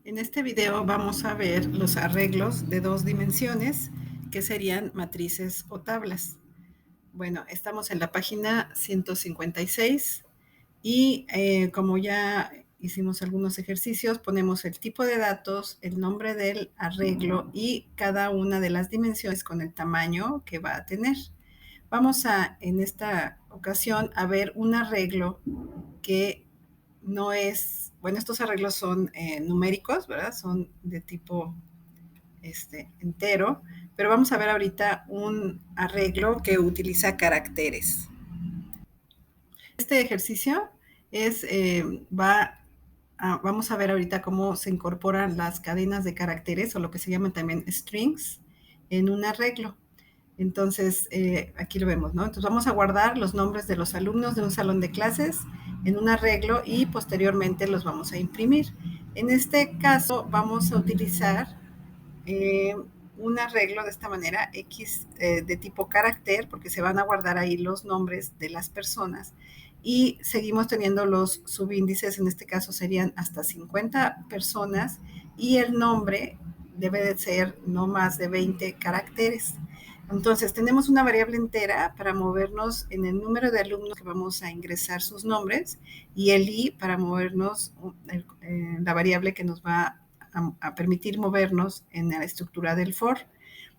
En este video vamos a ver los arreglos de dos dimensiones que serían matrices o tablas. Bueno, estamos en la página 156 y como ya hicimos algunos ejercicios, ponemos el tipo de datos, el nombre del arreglo y cada una de las dimensiones con el tamaño que va a tener. Vamos a, en esta ocasión, a ver un arreglo que no es, bueno, estos arreglos son numéricos, ¿verdad? Son de tipo entero, pero vamos a ver ahorita un arreglo que utiliza caracteres. Este ejercicio es, vamos a ver ahorita cómo se incorporan las cadenas de caracteres o lo que se llaman también strings en un arreglo. Entonces, aquí lo vemos, ¿no? Entonces vamos a guardar los nombres de los alumnos de un salón de clases en un arreglo y posteriormente los vamos a imprimir. En este caso vamos a utilizar un arreglo de esta manera, X de tipo carácter, porque se van a guardar ahí los nombres de las personas y seguimos teniendo los subíndices, en este caso serían hasta 50 personas y el nombre debe de ser no más de 20 caracteres. Entonces, tenemos una variable entera para movernos en el número de alumnos que vamos a ingresar sus nombres y el i para movernos la variable que nos va a permitir movernos en la estructura del for.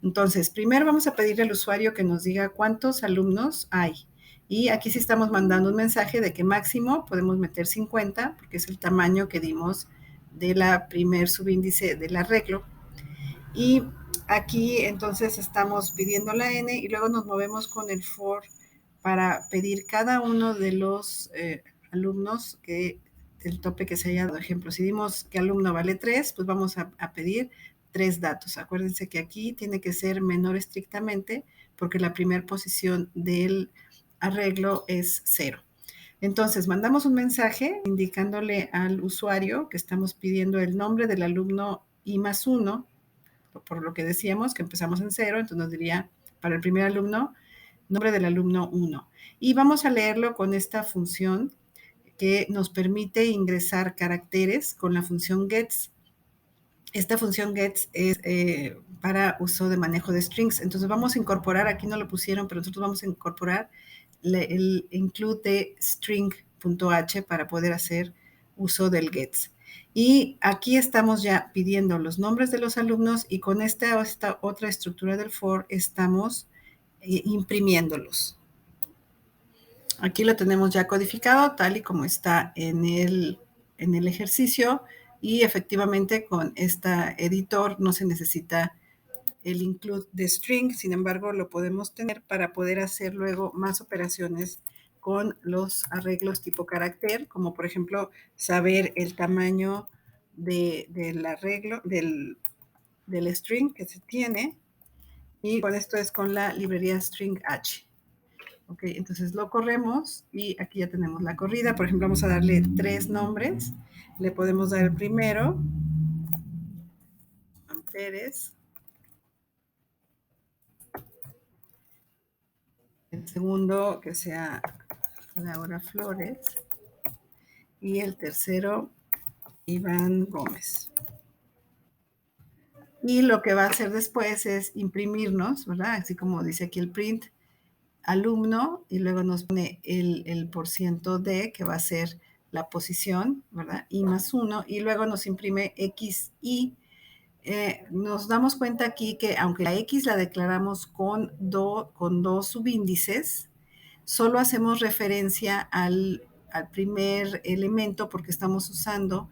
Entonces, primero vamos a pedirle al usuario que nos diga cuántos alumnos hay. Y aquí sí estamos mandando un mensaje de que máximo podemos meter 50, porque es el tamaño que dimos de la primer subíndice del arreglo. Y aquí entonces estamos pidiendo la n y luego nos movemos con el for para pedir cada uno de los alumnos que el tope que se haya dado. Ejemplo, si dimos que alumno vale 3, pues vamos a pedir 3 datos. Acuérdense que aquí tiene que ser menor estrictamente porque la primera posición del arreglo es 0. Entonces, mandamos un mensaje indicándole al usuario que estamos pidiendo el nombre del alumno i más 1, por lo que decíamos que empezamos en 0, entonces nos diría para el primer alumno, nombre del alumno 1. Y vamos a leerlo con esta función que nos permite ingresar caracteres con la función gets. Esta función gets es para uso de manejo de strings. Entonces vamos a incorporar, aquí no lo pusieron, pero nosotros vamos a incorporar el include de string.h para poder hacer uso del gets. Y aquí estamos ya pidiendo los nombres de los alumnos y con esta otra estructura del for estamos imprimiéndolos. Aquí lo tenemos ya codificado tal y como está en el ejercicio y efectivamente con este editor no se necesita el include de string, sin embargo lo podemos tener para poder hacer luego más operaciones con los arreglos tipo carácter, como por ejemplo saber el tamaño del arreglo, del string que se tiene, y con esto es con la librería string h. Ok, entonces lo corremos y aquí ya tenemos la corrida. Por ejemplo, vamos a darle 3 nombres. Le podemos dar el primero, Juan Pérez. El segundo, que sea Laura Flores. Y el tercero, Iván Gómez. Y lo que va a hacer después es imprimirnos, ¿verdad? Así como dice aquí el print, alumno, y luego nos pone el porciento de, que va a ser la posición, ¿verdad? I más 1, y luego nos imprime X, Y. Nos damos cuenta aquí que aunque la X la declaramos con dos subíndices, solo hacemos referencia al primer elemento porque estamos usando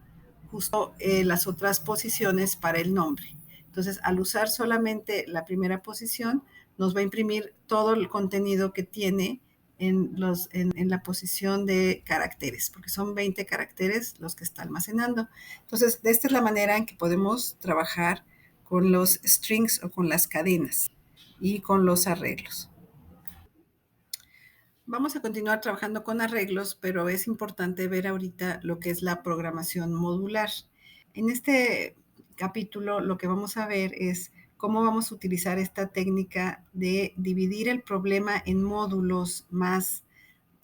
justo las otras posiciones para el nombre. Entonces, al usar solamente la primera posición, nos va a imprimir todo el contenido que tiene en la posición de caracteres, porque son 20 caracteres los que está almacenando. Entonces, esta es la manera en que podemos trabajar con los strings o con las cadenas y con los arreglos. Vamos a continuar trabajando con arreglos, pero es importante ver ahorita lo que es la programación modular. En este capítulo lo que vamos a ver es cómo vamos a utilizar esta técnica de dividir el problema en módulos más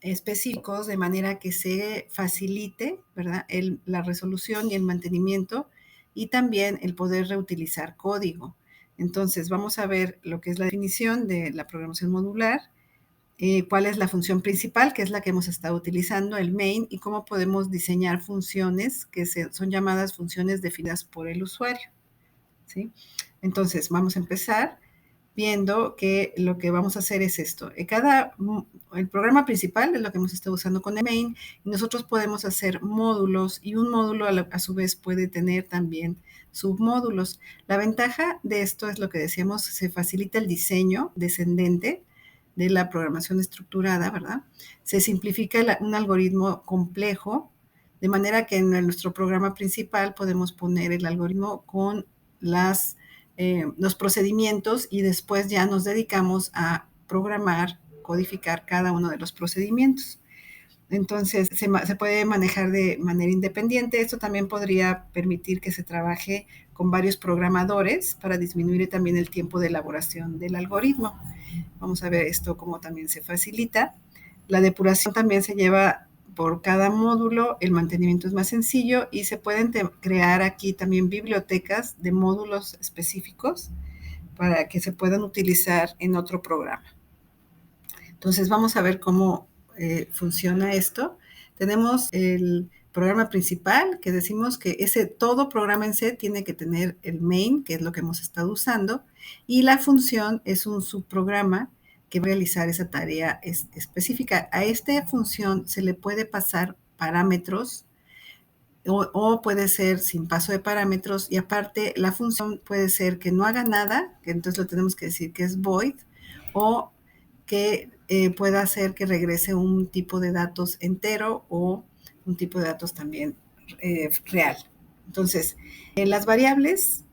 específicos de manera que se facilite, ¿verdad?, la resolución y el mantenimiento y también el poder reutilizar código. Entonces, vamos a ver lo que es la definición de la programación modular, cuál es la función principal, que es la que hemos estado utilizando, el main, y cómo podemos diseñar funciones que son llamadas funciones definidas por el usuario, ¿sí? Entonces, vamos a empezar viendo que lo que vamos a hacer es esto. El programa principal es lo que hemos estado usando con el main, y nosotros podemos hacer módulos, y un módulo a su vez puede tener también submódulos. La ventaja de esto es lo que decíamos, se facilita el diseño descendente de la programación estructurada, ¿verdad? Se simplifica un algoritmo complejo, de manera que en nuestro programa principal podemos poner el algoritmo con los procedimientos, y después ya nos dedicamos a programar, codificar cada uno de los procedimientos. Entonces, se puede manejar de manera independiente. Esto también podría permitir que se trabaje con varios programadores para disminuir también el tiempo de elaboración del algoritmo. Vamos a ver esto cómo también se facilita. La depuración también se lleva por cada módulo, el mantenimiento es más sencillo, y se pueden crear aquí también bibliotecas de módulos específicos para que se puedan utilizar en otro programa. Entonces, vamos a ver cómo funciona esto. Tenemos el programa principal, que decimos que todo programa en C tiene que tener el main, que es lo que hemos estado usando, y la función es un subprograma que va a realizar esa tarea específica. A esta función se le puede pasar parámetros, o puede ser sin paso de parámetros, y aparte la función puede ser que no haga nada, que entonces lo tenemos que decir que es void, o que pueda hacer que regrese un tipo de datos entero o un tipo de datos también real. Entonces, las variables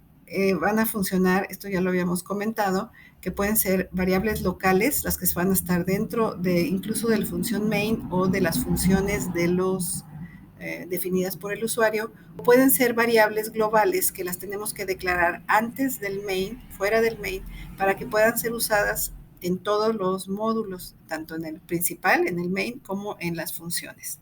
van a funcionar, esto ya lo habíamos comentado, que pueden ser variables locales, las que van a estar dentro de incluso de la función main o de las funciones de los definidas por el usuario. Pueden ser variables globales que las tenemos que declarar antes del main, fuera del main, para que puedan ser usadas en todos los módulos, tanto en el principal, en el main, como en las funciones.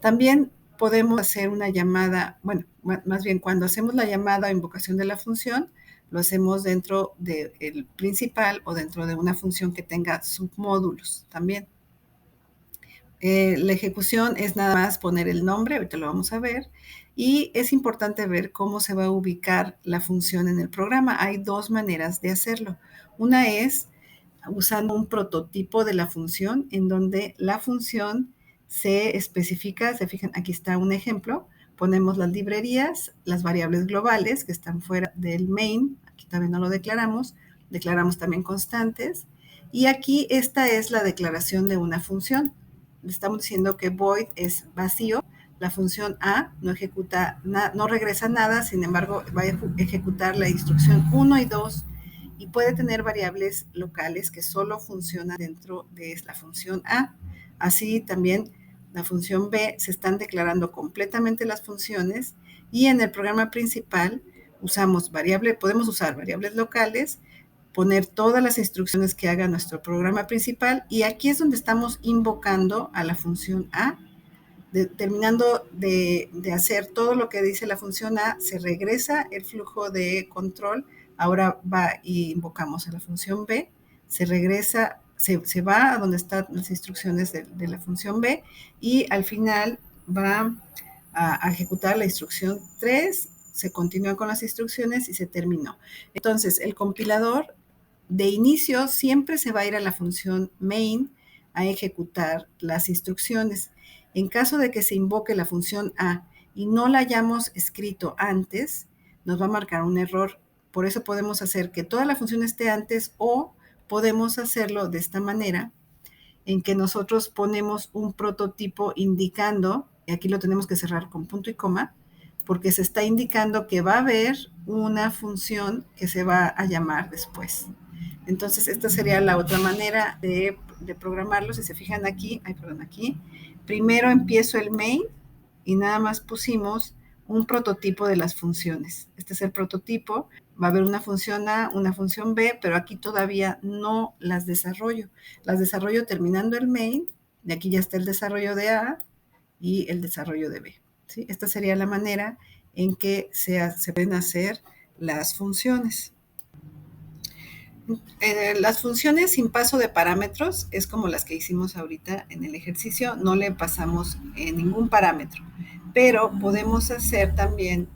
También podemos hacer una llamada, bueno, más bien cuando hacemos la llamada o invocación de la función, lo hacemos dentro del principal o dentro de una función que tenga submódulos también. La ejecución es nada más poner el nombre, ahorita lo vamos a ver, y es importante ver cómo se va a ubicar la función en el programa. Hay dos maneras de hacerlo. Una es usando un prototipo de la función, en donde la función se especifica, se fijan, aquí está un ejemplo, ponemos las librerías, las variables globales que están fuera del main, aquí también no lo declaramos también constantes, y aquí esta es la declaración de una función. Le estamos diciendo que void es vacío, la función A no ejecuta, no regresa nada, sin embargo va a ejecutar la instrucción 1 y 2, y puede tener variables locales que solo funcionan dentro de la función A. Así también la función B se están declarando completamente las funciones, y en el programa principal podemos usar variables locales, poner todas las instrucciones que haga nuestro programa principal, y aquí es donde estamos invocando a la función A. Terminando de hacer todo lo que dice la función A, se regresa el flujo de control. Ahora va y invocamos a la función B, se regresa, se va a donde están las instrucciones de la función B, y al final va a ejecutar la instrucción 3, se continúa con las instrucciones y se terminó. Entonces, el compilador de inicio siempre se va a ir a la función main a ejecutar las instrucciones. En caso de que se invoque la función A y no la hayamos escrito antes, nos va a marcar un error. Por eso podemos hacer que toda la función esté antes, o podemos hacerlo de esta manera, en que nosotros ponemos un prototipo indicando, y aquí lo tenemos que cerrar con punto y coma, porque se está indicando que va a haber una función que se va a llamar después. Entonces, esta sería la otra manera de programarlo. Si se fijan aquí, aquí, primero empiezo el main y nada más pusimos un prototipo de las funciones. Este es el prototipo. Va a haber una función A, una función B, pero aquí todavía no las desarrollo. Las desarrollo terminando el main, y aquí ya está el desarrollo de A y el desarrollo de B, ¿sí? Esta sería la manera en que se pueden hacer las funciones. Las funciones sin paso de parámetros es como las que hicimos ahorita en el ejercicio, no le pasamos ningún parámetro, pero podemos hacer también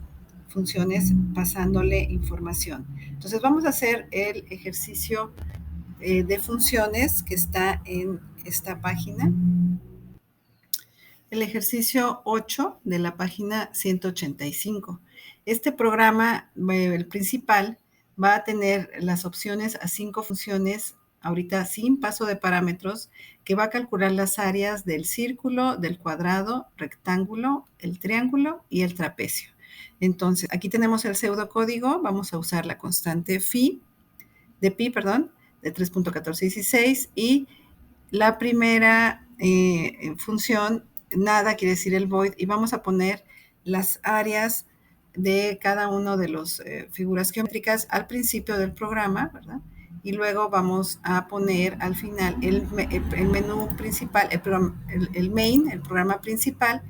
funciones pasándole información. Entonces vamos a hacer el ejercicio de funciones que está en esta página. El ejercicio 8 de la página 185. Este programa, el principal, va a tener las opciones a 5 funciones, ahorita sin paso de parámetros, que va a calcular las áreas del círculo, del cuadrado, rectángulo, el triángulo y el trapecio. Entonces, aquí tenemos el pseudocódigo, vamos a usar la constante de 3.1416 y la primera función, nada quiere decir el void, y vamos a poner las áreas de cada uno de las figuras geométricas al principio del programa, ¿verdad? Y luego vamos a poner al final el menú principal, el main, el programa principal,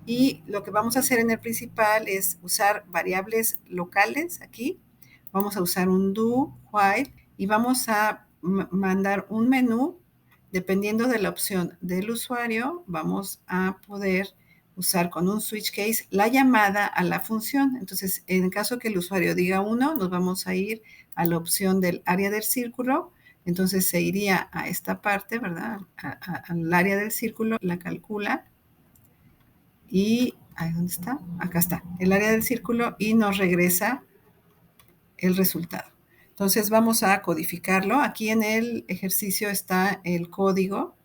y lo que vamos a hacer en el principal es usar variables locales aquí. Vamos a usar un do, while, y vamos a mandar un menú. Dependiendo de la opción del usuario, vamos a poder usar con un switch case la llamada a la función. Entonces, en caso que el usuario diga 1, nos vamos a ir a la opción del área del círculo. Entonces, se iría a esta parte, ¿verdad? Al área del círculo, la calcula y, ¿dónde está? Acá está, el área del círculo y nos regresa el resultado. Entonces vamos a codificarlo. Aquí en el ejercicio está el código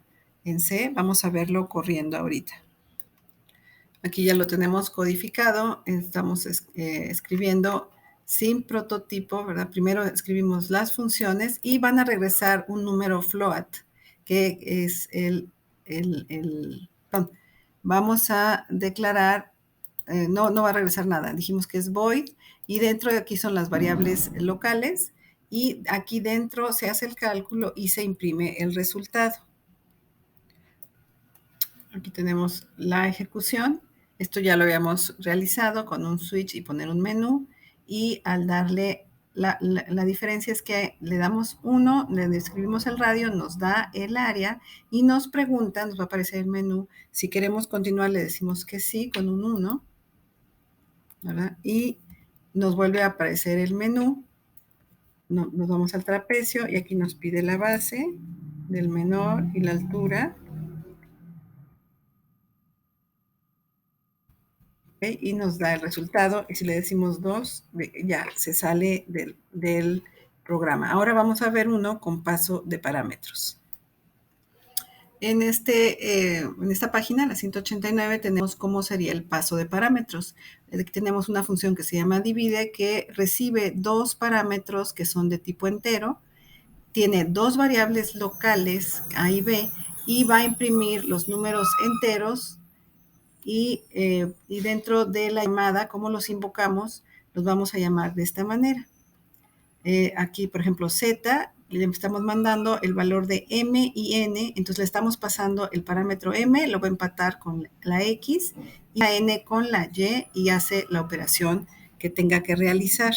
en C. Vamos a verlo corriendo ahorita. Aquí ya lo tenemos codificado. Estamos escribiendo sin prototipo, ¿verdad? Primero escribimos las funciones y van a regresar un número float, que es vamos a declarar, no va a regresar nada. Dijimos que es void y dentro de aquí son las variables locales y aquí dentro se hace el cálculo y se imprime el resultado. Aquí tenemos la ejecución. Esto ya lo habíamos realizado con un switch y poner un menú. Y al darle, la diferencia es que le damos 1, le escribimos el radio, nos da el área y nos pregunta, nos va a aparecer el menú. Si queremos continuar, le decimos que sí con un 1, ¿verdad? Y nos vuelve a aparecer el menú. Nos vamos al trapecio y aquí nos pide la base del menor y la altura. ¿Okay? Y nos da el resultado. Y si le decimos 2, ya se sale del programa. Ahora vamos a ver uno con paso de parámetros. En esta página, la 189, tenemos cómo sería el paso de parámetros. Tenemos una función que se llama divide, que recibe 2 parámetros que son de tipo entero, tiene 2 variables locales, A y B, y va a imprimir los números enteros y dentro de la llamada, como los invocamos, los vamos a llamar de esta manera. Aquí, por ejemplo, Z, le estamos mandando el valor de M y N, entonces le estamos pasando el parámetro M, lo va a empatar con la X, y la N con la Y hace la operación que tenga que realizar.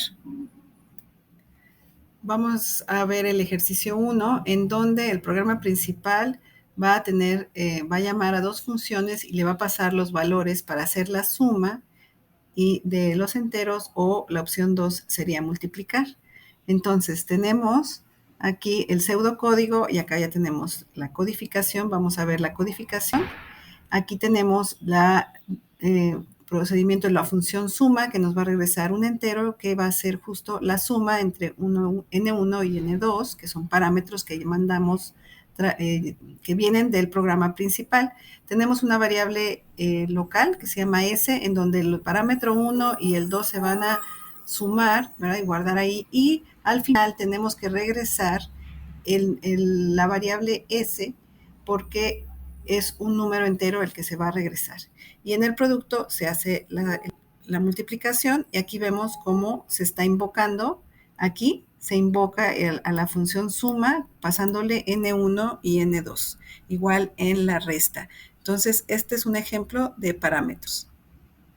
Vamos a ver el ejercicio 1, en donde el programa principal va a llamar a 2 funciones y le va a pasar los valores para hacer la suma y de los enteros, o la opción 2 sería multiplicar. Entonces tenemos aquí el pseudocódigo y acá ya tenemos la codificación. Vamos a ver la codificación. Aquí tenemos el procedimiento de la función suma, que nos va a regresar un entero que va a ser justo la suma entre N1 y N2, que son parámetros que mandamos, que vienen del programa principal. Tenemos una variable local que se llama S, en donde el parámetro 1 y el 2 se van a sumar, ¿verdad? Y guardar ahí. Y al final tenemos que regresar la variable S, porque es un número entero el que se va a regresar. Y en el producto se hace la multiplicación y aquí vemos cómo se está invocando. Aquí se invoca a la función suma pasándole N1 y N2, igual en la resta. Entonces, este es un ejemplo de parámetros.